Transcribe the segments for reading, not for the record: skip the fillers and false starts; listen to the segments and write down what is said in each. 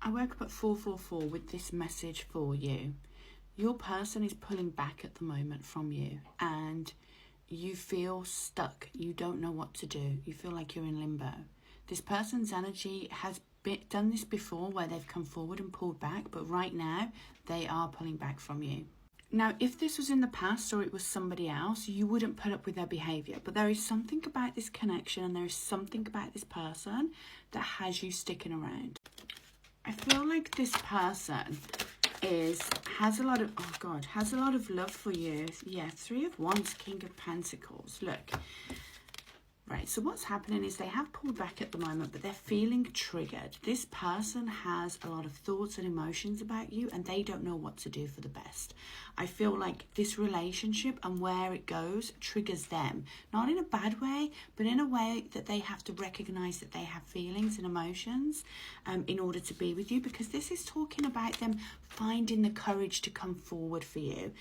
I woke up at 4:44 with this message for you. Your person is pulling back at the moment from you, and you feel stuck. You don't know what to do. You feel like you're in limbo. This person's energy has done this before, where they've come forward and pulled back, but right now they are pulling back from you. Now, if this was in the past or it was somebody else, you wouldn't put up with their behaviour. But there is something about this connection, and there is something about this person that has you sticking around. I feel like this person has a lot of love for you. Yeah, 3 of Wands, King of Pentacles. Look. Right, so what's happening is they have pulled back at the moment, but they're feeling triggered. This person has a lot of thoughts and emotions about you, and they don't know what to do for the best. I feel like this relationship and where it goes triggers them. Not in a bad way, but in a way that they have to recognise that they have feelings and emotions in order to be with you, because this is talking about them finding the courage to come forward for you.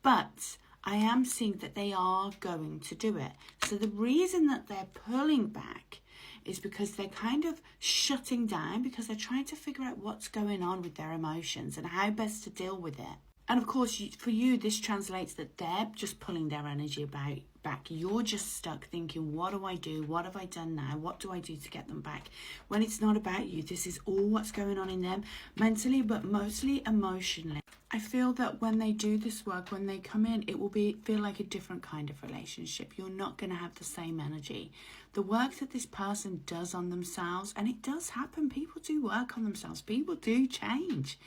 But I am seeing that they are going to do it. So the reason that they're pulling back is because they're kind of shutting down, because they're trying to figure out what's going on with their emotions and how best to deal with it. And of course, for you, this translates that they're just pulling their energy back. You're just stuck thinking, what do I do? What have I done now? What do I do to get them back? When it's not about you. This is all what's going on in them mentally, but mostly emotionally. I feel that when they do this work, when they come in, it will feel like a different kind of relationship. You're not going to have the same energy. The work that this person does on themselves, and it does happen. People do work on themselves. People do change.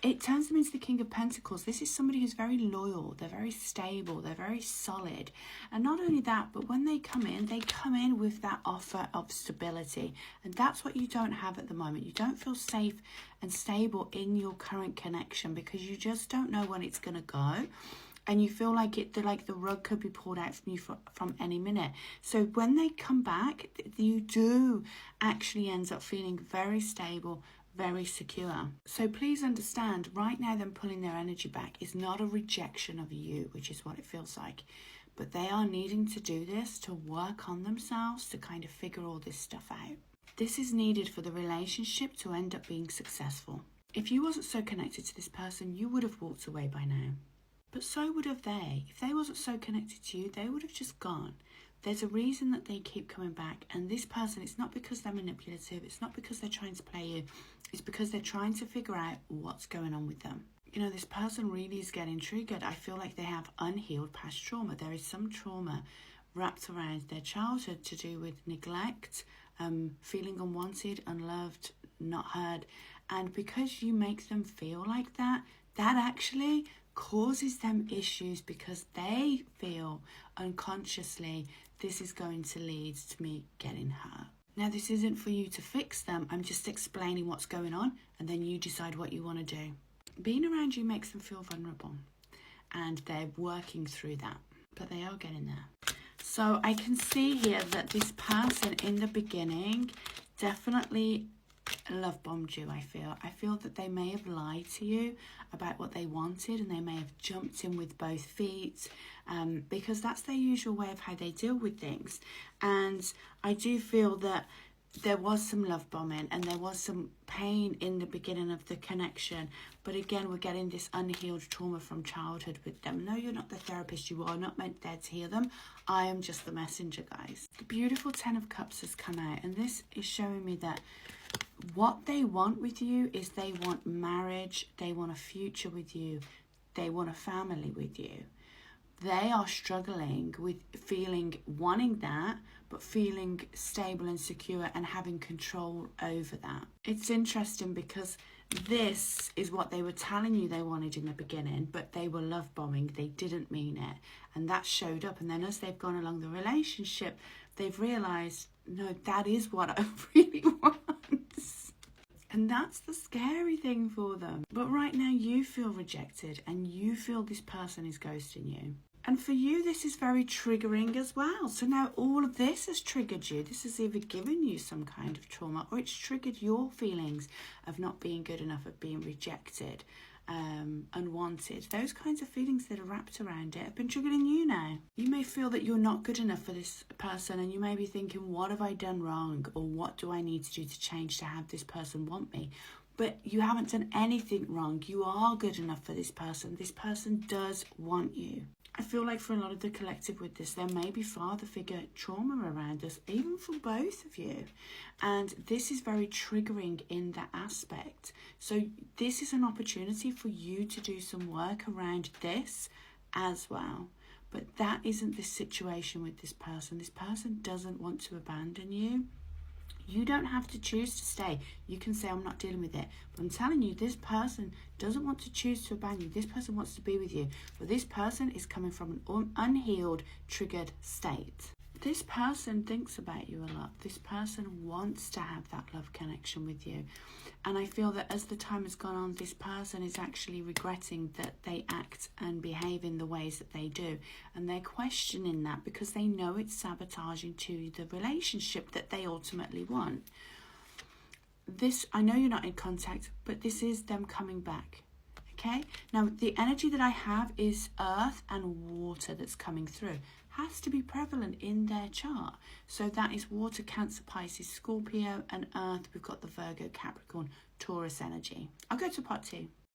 It turns them into the King of Pentacles. This is somebody who's very loyal. They're very stable. They're very solid. And not only that, but when they come in with that offer of stability. And that's what you don't have at the moment. You don't feel safe and stable in your current connection, because you just don't know when it's going to go. And you feel like the rug could be pulled out from you from any minute. So when they come back, you do actually end up feeling very stable, very secure. So please understand, right now them pulling their energy back is not a rejection of you, which is what it feels like. But they are needing to do this to work on themselves, to kind of figure all this stuff out. This is needed for the relationship to end up being successful. If you wasn't so connected to this person, you would have walked away by now. But so would have they. If they wasn't so connected to you, they would have just gone. There's a reason that they keep coming back. And this person, it's not because they're manipulative. It's not because they're trying to play you. It's because they're trying to figure out what's going on with them. You know, this person really is getting triggered. I feel like they have unhealed past trauma. There is some trauma wrapped around their childhood to do with neglect, feeling unwanted, unloved, not heard. And because you make them feel like that, that actually causes them issues, because they feel unconsciously this is going to lead to me getting hurt. Now, this isn't for you to fix them. I'm just explaining what's going on, and then you decide what you want to do. Being around you makes them feel vulnerable, and they're working through that, but they are getting there. So I can see here that this person in the beginning definitely love bombed you. I feel that they may have lied to you about what they wanted, and they may have jumped in with both feet, because that's their usual way of how they deal with things. And I do feel that there was some love bombing and there was some pain in the beginning of the connection, but again, we're getting this unhealed trauma from childhood with them. No, you're not the therapist. You are not meant there to heal them. I am just the messenger, guys. The beautiful 10 of Cups has come out, and this is showing me that what they want with you is they want marriage, they want a future with you, they want a family with you. They are struggling with wanting that, but feeling stable and secure and having control over that. It's interesting because this is what they were telling you they wanted in the beginning, but they were love bombing. They didn't mean it. And that showed up. And then as they've gone along the relationship, they've realised, no, that is what I really want. And that's the scary thing for them. But right now you feel rejected and you feel this person is ghosting you. And for you, this is very triggering as well. So now all of this has triggered you. This has either given you some kind of trauma, or it's triggered your feelings of not being good enough, of being rejected. unwanted, those kinds of feelings that are wrapped around it have been triggered in you now. You may feel that you're not good enough for this person, and you may be thinking, what have I done wrong, or what do I need to do to change to have this person want me? But you haven't done anything wrong. You are good enough for this person. This person does want you. I feel like for a lot of the collective with this, there may be father figure trauma around us, even for both of you. And this is very triggering in that aspect. So this is an opportunity for you to do some work around this as well. But that isn't the situation with this person. This person doesn't want to abandon you. You don't have to choose to stay. You can say, I'm not dealing with it. But I'm telling you, this person doesn't want to choose to abandon you. This person wants to be with you. But this person is coming from an unhealed, triggered state. This person thinks about you a lot. This person wants to have that love connection with you. And I feel that as the time has gone on, this person is actually regretting that they act and behave in the ways that they do. And they're questioning that because they know it's sabotaging to the relationship that they ultimately want. This, I know you're not in contact, but this is them coming back. Okay? Now, the energy that I have is earth and water that's coming through. Has to be prevalent in their chart. So that is water, Cancer, Pisces, Scorpio, and earth. We've got the Virgo, Capricorn, Taurus energy. I'll go to part 2.